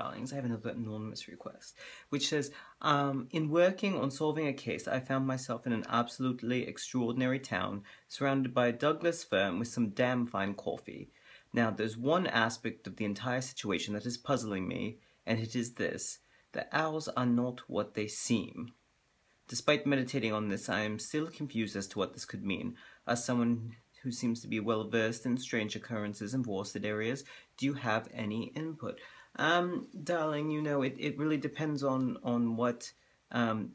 darlings, I have another anonymous request, which says, in working on solving a case, I found myself in an absolutely extraordinary town, surrounded by a Douglas firm with some damn fine coffee. Now, there's one aspect of the entire situation that is puzzling me, and it is this: the owls are not what they seem. Despite meditating on this, I am still confused as to what this could mean. As someone who seems to be well versed in strange occurrences in worsted areas, do you have any input? Darling, you know, it really depends on what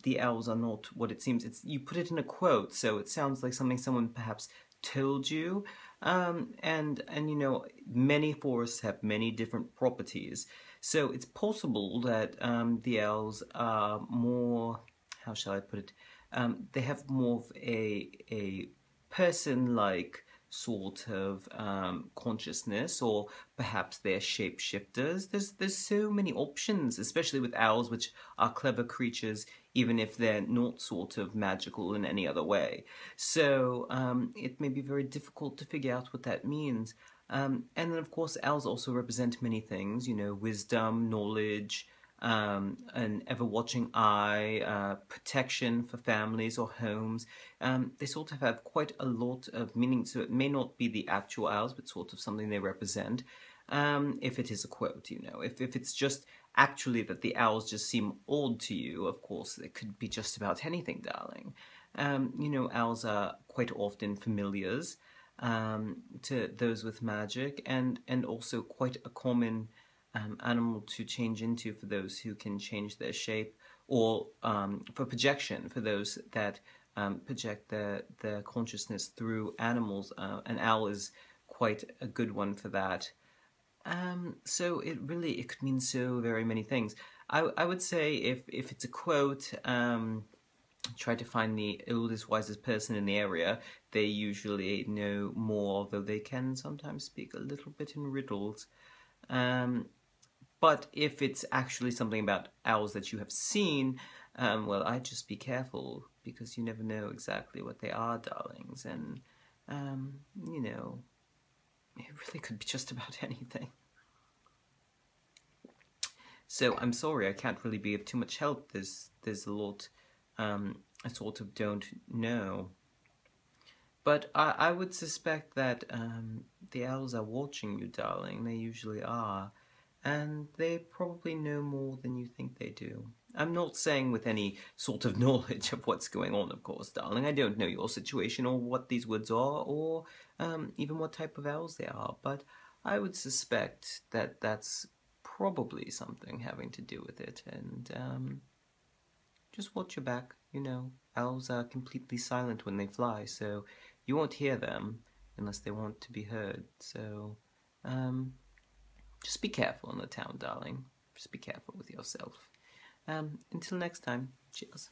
the owls are not what it seems. You put it in a quote, so it sounds like something someone perhaps told you. And you know, many forests have many different properties, so it's possible that the owls are more, how shall I put it? They have more of a person-like sort of consciousness, or perhaps they're shapeshifters. There's so many options, especially with owls, which are clever creatures, even if they're not sort of magical in any other way. So it may be very difficult to figure out what that means. And then, of course, owls also represent many things, you know, wisdom, knowledge, an ever-watching eye, protection for families or homes. They sort of have quite a lot of meaning, so it may not be the actual owls, but sort of something they represent. If it is a quote, you know. If it's just actually that the owls just seem odd to you, of course, it could be just about anything, darling. You know, owls are quite often familiars to those with magic, and also quite a common animal to change into for those who can change their shape, or for projection for those that project their consciousness through animals. An owl is quite a good one for that. So it could mean so very many things. I would say if it's a quote, try to find the oldest, wisest person in the area. They usually know more, although they can sometimes speak a little bit in riddles. But if it's actually something about owls that you have seen, well, I'd just be careful, because you never know exactly what they are, darlings. And, you know, it really could be just about anything. So I'm sorry, I can't really be of too much help. There's a lot I sort of don't know. But I would suspect that the owls are watching you, darling. They usually are. And they probably know more than you think they do. I'm not saying with any sort of knowledge of what's going on, of course, darling. I don't know your situation, or what these woods are, or even what type of owls they are. But I would suspect that that's probably something having to do with it. And just watch your back, you know. Owls are completely silent when they fly, so you won't hear them unless they want to be heard. So, just be careful in the town, darling. Just be careful with yourself. Until next time, cheers.